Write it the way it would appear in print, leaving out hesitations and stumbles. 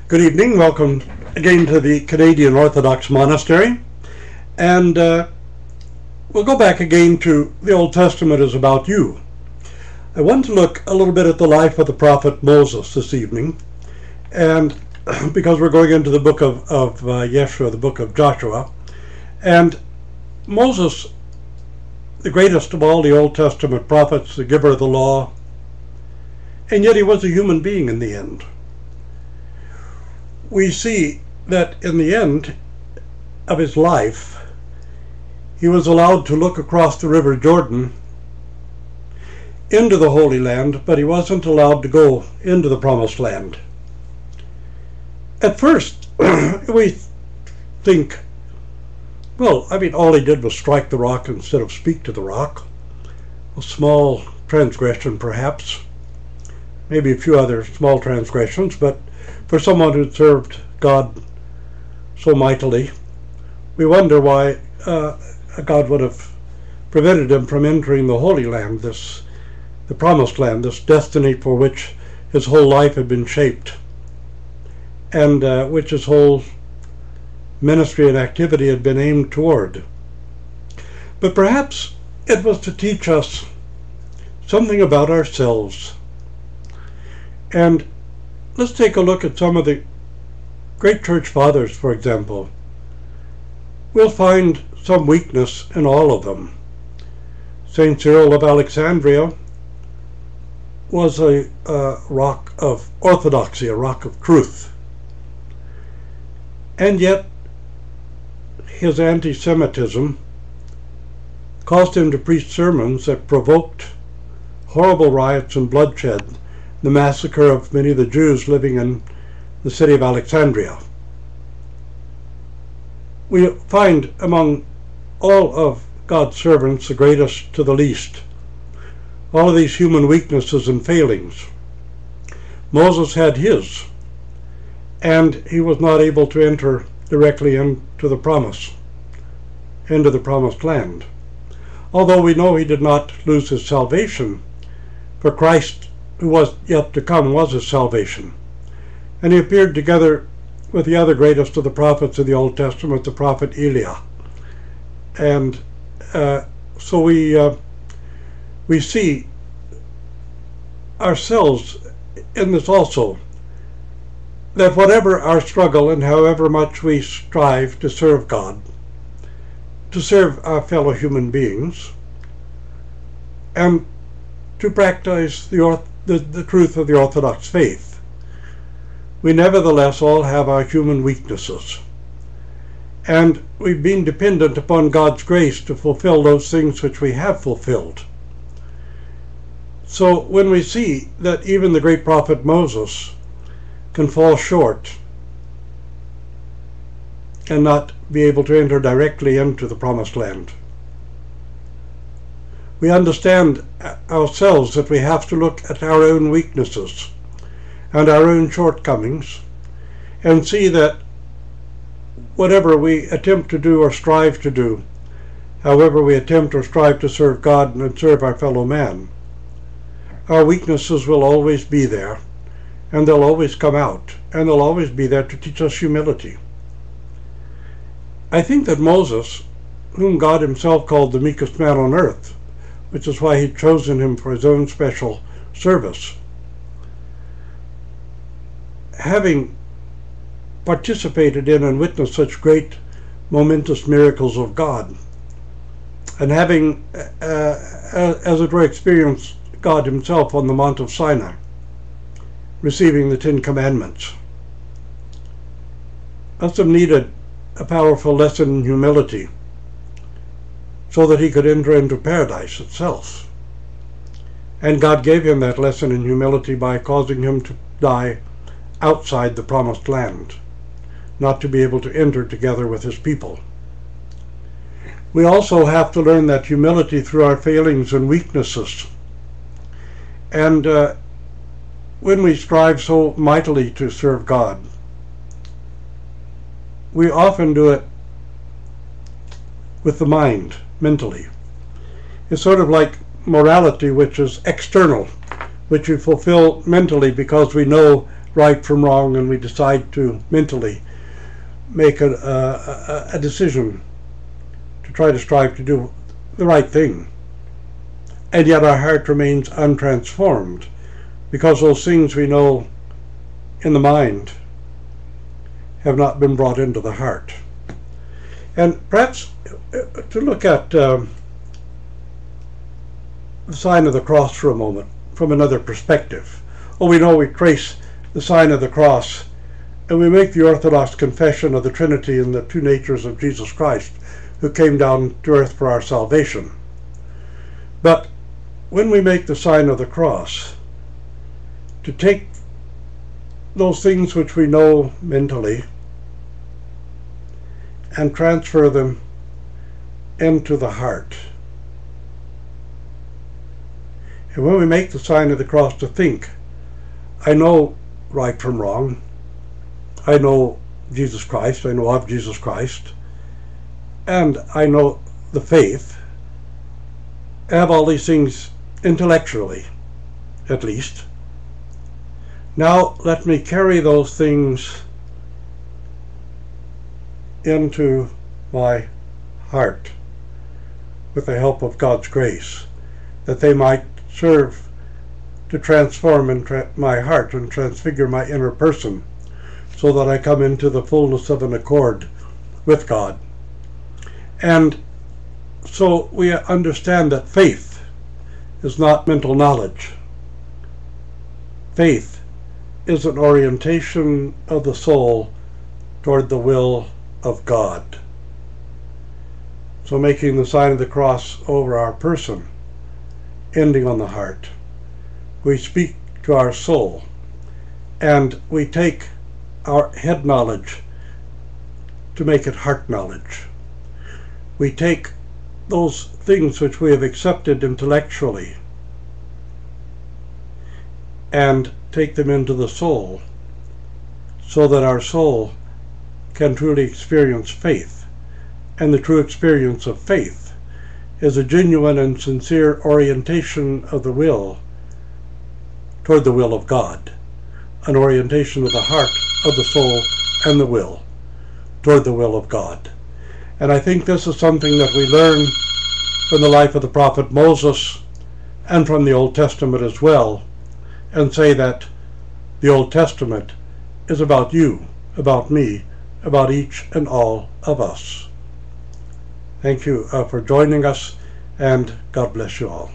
Good evening. Welcome again to the Canadian Orthodox Monastery. And we'll go back again to the Old Testament is about you. I want to look a little bit at the life of the prophet Moses this evening. And because we're going into the book of Yeshua, the book of Joshua. And Moses, the greatest of all the Old Testament prophets, the giver of the law, and yet he was a human being in the end. We see that in the end of his life, he was allowed to look across the river Jordan into the Holy Land, but he wasn't allowed to go into the Promised Land. At first, we think, well, all he did was strike the rock instead of speak to the rock. A small transgression, perhaps. Maybe a few other small transgressions, but for someone who served God so mightily, we wonder why God would have prevented him from entering the Holy Land, the Promised Land, this destiny for which his whole life had been shaped, and which his whole ministry and activity had been aimed toward. But perhaps it was to teach us something about ourselves. And let's take a look at some of the great church fathers, for example. We'll find some weakness in all of them. St. Cyril of Alexandria was a rock of orthodoxy, a rock of truth. And yet, his anti-Semitism caused him to preach sermons that provoked horrible riots and bloodshed, the massacre of many of the Jews living in the city of Alexandria. We find among all of God's servants, the greatest to the least, all of these human weaknesses and failings. Moses had his, and he was not able to enter directly into the promised land. Although we know he did not lose his salvation, for Christ, who was yet to come, was his salvation. And he appeared together with the other greatest of the prophets of the Old Testament, the prophet Eliah. And so we see ourselves in this also, that whatever our struggle and however much we strive to serve God, to serve our fellow human beings, and to practice the truth of the Orthodox faith, we nevertheless all have our human weaknesses. And we've been dependent upon God's grace to fulfill those things which we have fulfilled. So when we see that even the great prophet Moses can fall short and not be able to enter directly into the Promised Land, we understand ourselves that we have to look at our own weaknesses and our own shortcomings and see that whatever we attempt to do or strive to do, however we attempt or strive to serve God and serve our fellow man, our weaknesses will always be there, and they'll always come out, and they'll always be there to teach us humility. I think that Moses, whom God himself called the meekest man on earth, which is why he'd chosen him for his own special service, having participated in and witnessed such great momentous miracles of God, and having, as it were, experienced God himself on the Mount of Sinai, receiving the 10 Commandments, must have needed a powerful lesson in humility so that he could enter into paradise itself. And God gave him that lesson in humility by causing him to die outside the Promised Land, not to be able to enter together with his people. We also have to learn that humility through our failings and weaknesses. And when we strive so mightily to serve God, we often do it with the mind, mentally. It's sort of like morality, which is external, which we fulfill mentally because we know right from wrong, and we decide to mentally make a decision to try to strive to do the right thing. And yet our heart remains untransformed because those things we know in the mind have not been brought into the heart. And perhaps to look at the sign of the cross for a moment from another perspective. We know we trace the sign of the cross and we make the Orthodox confession of the Trinity and the two natures of Jesus Christ, who came down to earth for our salvation. But when we make the sign of the cross, to take those things which we know mentally and transfer them into the heart. And when we make the sign of the cross, to think, I know right from wrong, I know Jesus Christ, I know of Jesus Christ, and I know the faith. I have all these things intellectually, at least. Now let me carry those things into my heart with the help of God's grace, that they might serve to transform my heart and transfigure my inner person, so that I come into the fullness of an accord with God. And so we understand that faith is not mental knowledge. Faith is an orientation of the soul toward the will of God. So making the sign of the cross over our person, ending on the heart, we speak to our soul, and we take our head knowledge to make it heart knowledge. We take those things which we have accepted intellectually and take them into the soul, so that our soul can truly experience faith. And the true experience of faith is a genuine and sincere orientation of the will toward the will of God, an orientation of the heart, of the soul, and the will toward the will of God. And I think this is something that we learn from the life of the prophet Moses and from the Old Testament as well, and say that the Old Testament is about you, about me, about each and all of us. Thank you for joining us, and God bless you all.